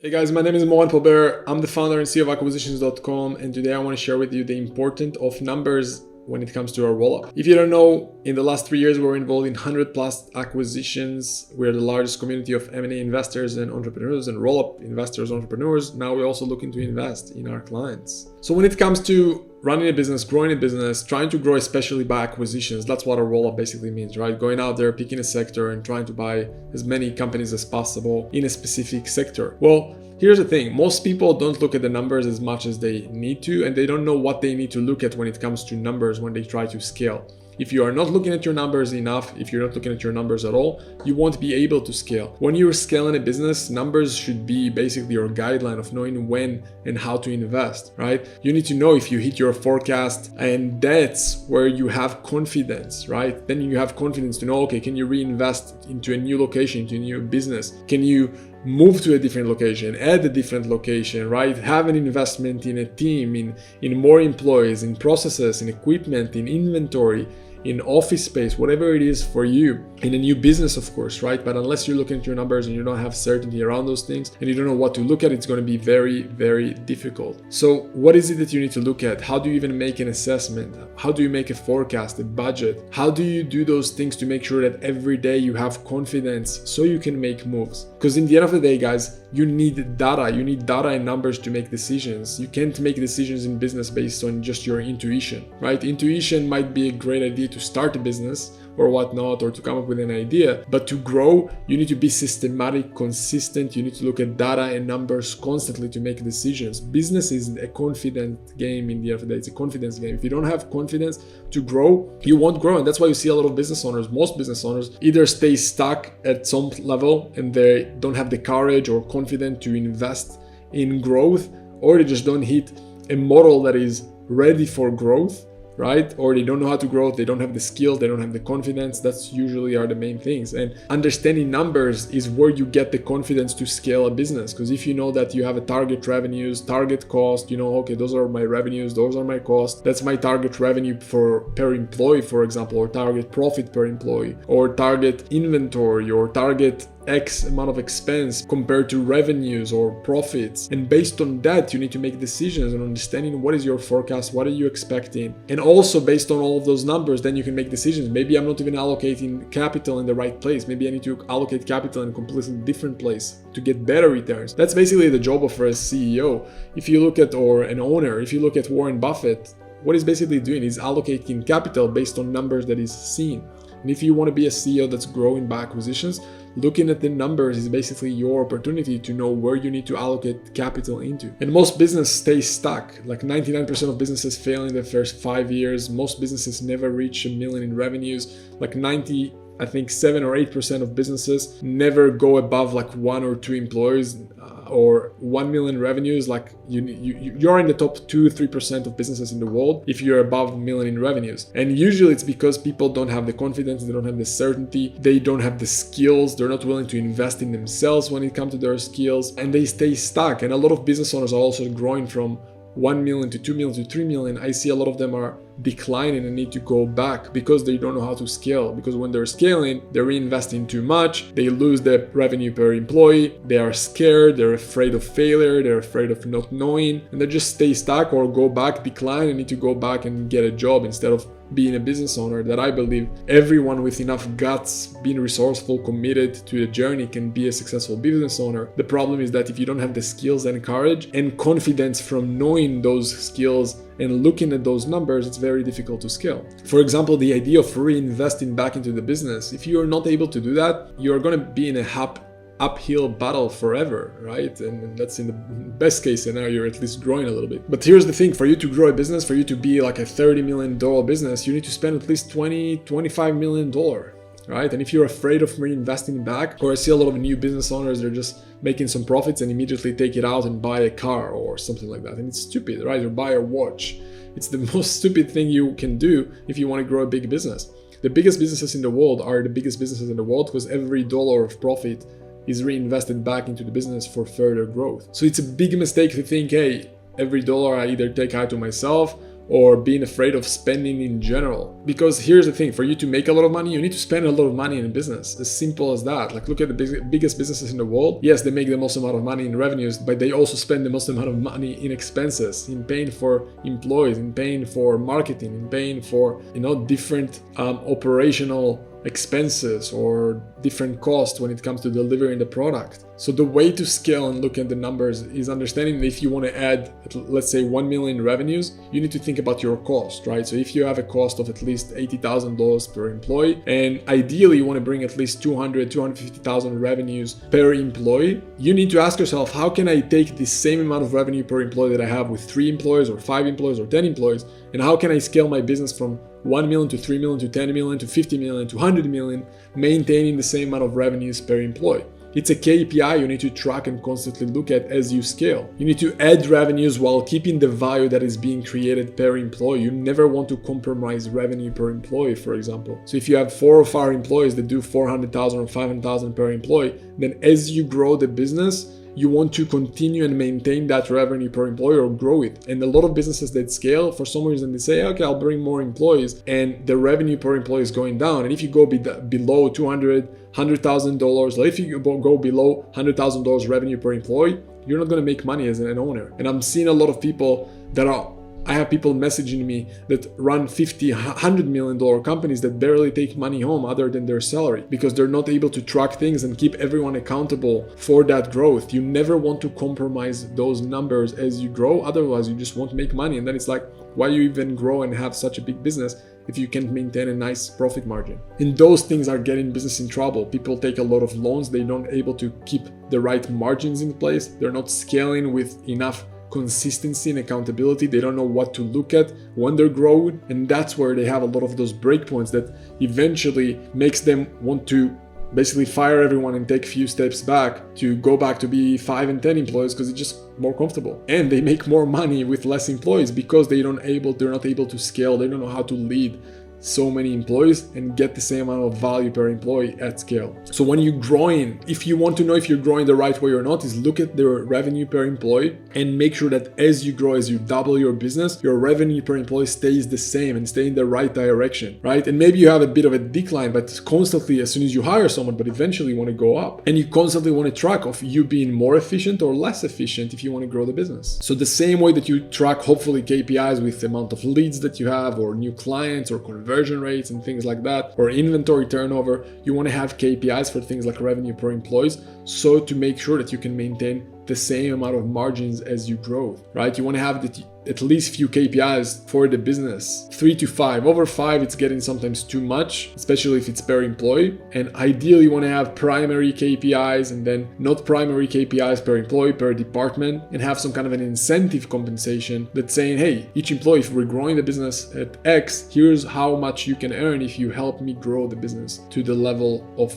Hey guys, my name is Moran Pober. I'm the founder and CEO of acquisitions.com, and today I want to share with you the importance of numbers when it comes to our roll-up. If you don't know, in the last 3 years, we're involved in 100 plus acquisitions. We're the largest community of M&A investors and entrepreneurs and roll-up investors, entrepreneurs. Now we're also looking to invest in our clients. So when it comes to running a business, growing a business, trying to grow especially by acquisitions, that's what a roll-up basically means, right? Going out there, picking a sector and trying to buy as many companies as possible in a specific sector. Well, here's the thing. Most people don't look at the numbers as much as they need to, and they don't know what they need to look at when it comes to numbers when they try to scale. If you are not looking at your numbers enough, if you're not looking at your numbers at all, you won't be able to scale. When you're scaling a business, numbers should be basically your guideline of knowing when and how to invest, right? You need to know if you hit your forecast, and that's where you have confidence, right? Then you have confidence to know, okay, can you reinvest into a new location, into a new business? Can you move to a different location, add a different location, right? Have an investment in a team, in more employees, in processes, in equipment, in inventory, in office space, whatever it is for you, in a new business, of course, right? But unless you're looking at your numbers and you don't have certainty around those things and you don't know what to look at, it's going to be very, very difficult. So what is it that you need to look at? How do you even make an assessment? How do you make a forecast, a budget? How do you do those things to make sure that every day you have confidence so you can make moves? Because in the end of the day, guys, you need data. You need data and numbers to make decisions. You can't make decisions in business based on just your intuition, right? Intuition might be a great idea to start a business or whatnot, or to come up with an idea, but to grow, you need to be systematic, consistent. You need to look at data and numbers constantly to make decisions. Business is a confident game in the end of the day. It's a confidence game. If you don't have confidence to grow, you won't grow. And that's why you see a lot of business owners, most business owners, either stay stuck at some level and they don't have the courage or confidence to invest in growth, or they just don't hit a model that is ready for growth, right? Or they don't know how to grow, they don't have the skills, they don't have the confidence. That's usually are the main things. And understanding numbers is where you get the confidence to scale a business. Because if you know that you have a target revenues, target cost, you know, okay, those are my revenues, those are my costs, that's my target revenue per employee, for example, or target profit per employee, or target inventory, or target X amount of expense compared to revenues or profits. And based on that, you need to make decisions and understanding what is your forecast, what are you expecting. And also based on all of those numbers, then you can make decisions. Maybe I'm not even allocating capital in the right place. Maybe I need to allocate capital in a completely different place to get better returns. That's basically the job of a CEO. If you look at, or an owner, if you look at Warren Buffett, what he's basically doing is allocating capital based on numbers that he's seen. And if you want to be a CEO that's growing by acquisitions, looking at the numbers is basically your opportunity to know where you need to allocate capital into. And most business stay stuck. Like 99% of businesses fail in the first 5 years. Most businesses never reach $1 million in revenues. Like 7 or 8% of businesses never go above like 1 or 2 employees or 1 million revenues. Like you're in the top 2-3% of businesses in the world if you're above 1 million in revenues. And usually it's because people don't have the confidence, they don't have the certainty, they don't have the skills, they're not willing to invest in themselves when it comes to their skills, and they stay stuck. And a lot of business owners are also growing from 1 million to 2 million to 3 million. I see a lot of them are declining and need to go back because they don't know how to scale. Because when they're scaling, they're reinvesting too much, they lose their revenue per employee, they are scared, they're afraid of failure, they're afraid of not knowing, and they just stay stuck or go back, decline, and need to go back and get a job instead of being a business owner. That I believe everyone with enough guts, being resourceful, committed to the journey, can be a successful business owner. The problem is that if you don't have the skills and courage and confidence from knowing those skills and looking at those numbers, it's very difficult to scale. For example, the idea of reinvesting back into the business, if you're not able to do that, you're going to be in a uphill battle forever, right? And that's in the best case scenario, you're at least growing a little bit. But here's the thing, for you to grow a business, for you to be like a $30 million business, you need to spend at least $25 million, right? And if you're afraid of reinvesting back, or I see a lot of new business owners, they're just making some profits and immediately take it out and buy a car or something like that. And it's stupid, right? Or buy a watch. It's the most stupid thing you can do if you want to grow a big business. The biggest businesses in the world are the biggest businesses in the world because every dollar of profit is reinvested back into the business for further growth. So it's a big mistake to think, hey, every dollar I either take out to myself or being afraid of spending in general. Because here's the thing, for you to make a lot of money, you need to spend a lot of money in a business. As simple as that. Like, look at the biggest businesses in the world. Yes, they make the most amount of money in revenues, but they also spend the most amount of money in expenses, in paying for employees, in paying for marketing, in paying for, different operational expenses or different costs when it comes to delivering the product. So the way to scale and look at the numbers is understanding that if you want to add, let's say, 1 million revenues, you need to think about your cost, right? So if you have a cost of at least $80,000 per employee, and ideally you want to bring at least 250,000 revenues per employee, you need to ask yourself, how can I take the same amount of revenue per employee that I have with 3 employees or 5 employees or 10 employees, and how can I scale my business from 1 million to 3 million to 10 million to 50 million to 100 million, maintaining the same amount of revenues per employee? It's a KPI you need to track and constantly look at as you scale. You need to add revenues while keeping the value that is being created per employee. You never want to compromise revenue per employee, for example. So if you have 4 or 5 employees that do 400,000 or 500,000 per employee, then as you grow the business, you want to continue and maintain that revenue per employee or grow it. And a lot of businesses that scale, for some reason, they say, okay, I'll bring more employees, and the revenue per employee is going down. And if you go below $100,000, or if you go below $100,000 revenue per employee, you're not going to make money as an owner. And I'm seeing a lot of people I have people messaging me that run $50, $100 million companies that barely take money home other than their salary, because they're not able to track things and keep everyone accountable for that growth. You never want to compromise those numbers as you grow. Otherwise, you just won't make money. And then it's like, why you even grow and have such a big business if you can't maintain a nice profit margin? And those things are getting business in trouble. People take a lot of loans. They're not able to keep the right margins in place. They're not scaling with enough consistency and accountability. They don't know what to look at when they're growing, and that's where they have a lot of those breakpoints that eventually makes them want to basically fire everyone and take a few steps back to go back to be 5 and 10 employees, because it's just more comfortable, and they make more money with less employees because they're not able to scale. They don't know how to lead so many employees and get the same amount of value per employee at scale. So when you're growing, if you want to know if you're growing the right way or not, is look at the revenue per employee and make sure that as you grow, as you double your business, your revenue per employee stays the same and stay in the right direction, right? And maybe you have a bit of a decline, but constantly, as soon as you hire someone, but eventually you want to go up, and you constantly want to track of you being more efficient or less efficient if you want to grow the business. So the same way that you track hopefully KPIs with the amount of leads that you have, or new clients, or conversion rates and things like that, or inventory turnover, you want to have KPIs for things like revenue per employees, so to make sure that you can maintain the same amount of margins as you grow, right? You want to have at least few KPIs for the business, 3 to 5. Over 5, it's getting sometimes too much, especially if it's per employee. And ideally, you want to have primary KPIs and then not primary KPIs per employee, per department, and have some kind of an incentive compensation that's saying, hey, each employee, if we're growing the business at X, here's how much you can earn if you help me grow the business to the level of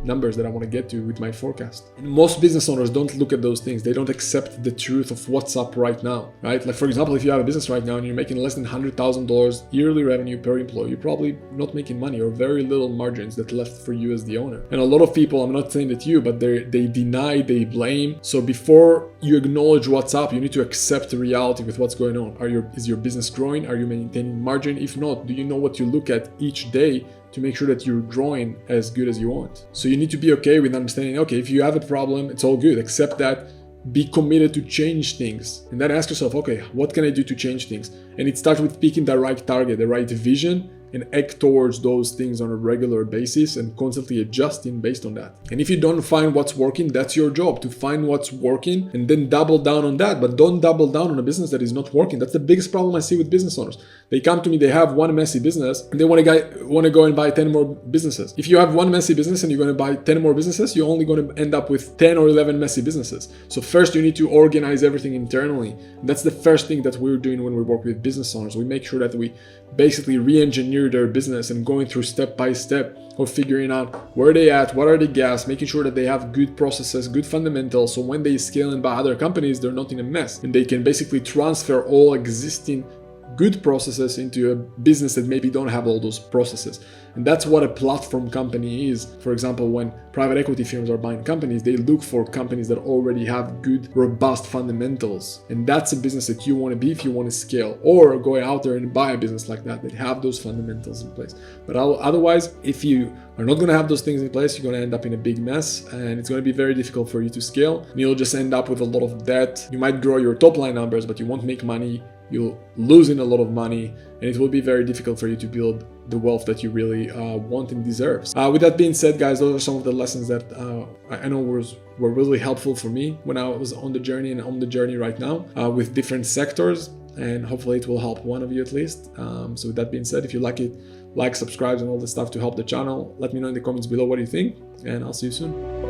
numbers that I want to get to with my forecast. And most business owners don't look at those things. They don't accept the truth of what's up right now, right? Like, for example, if you have a business right now and you're making less than $100,000 yearly revenue per employee, you're probably not making money, or very little margins that left for you as the owner. And a lot of people, I'm not saying that you, but they deny, they blame. So before you acknowledge what's up, you need to accept the reality with what's going on. Is your business growing? Are you maintaining margin? If not, do you know what you look at each day to make sure that you're growing as good as you want? So you need to be okay with understanding, okay, if you have a problem, it's all good. Accept that. Be committed to change things, and then ask yourself, okay, what can I do to change things? And it starts with picking the right target, the right vision, and act towards those things on a regular basis and constantly adjusting based on that. And if you don't find what's working, that's your job to find what's working and then double down on that. But don't double down on a business that is not working. That's the biggest problem I see with business owners. They come to me, they have one messy business, and they want to go and buy 10 more businesses. If you have one messy business and you're going to buy 10 more businesses, you're only going to end up with 10 or 11 messy businesses. So first you need to organize everything internally. That's the first thing that we're doing when we work with business owners. We make sure that we basically re-engineer their business and going through step by step of figuring out where they at, what are the gaps, making sure that they have good processes, good fundamentals, so when they scale and buy other companies, they're not in a mess, and they can basically transfer all existing good processes into a business that maybe don't have all those processes. And that's what a platform company is. For example, when private equity firms are buying companies, they look for companies that already have good, robust fundamentals. And that's a business that you want to be if you want to scale, or go out there and buy a business like that have those fundamentals in place. But otherwise, if you are not going to have those things in place, you're going to end up in a big mess, and it's going to be very difficult for you to scale. And you'll just end up with a lot of debt. You might grow your top line numbers, but you won't make money. You'll lose in a lot of money, and it will be very difficult for you to build the wealth that you really want and deserve. With that being said, guys, those are some of the lessons that I know were really helpful for me when I was on the journey and on the journey right now with different sectors, and hopefully it will help one of you at least. So with that being said, if you like it, like, subscribe, and all the stuff to help the channel. Let me know in the comments below what you think, and I'll see you soon.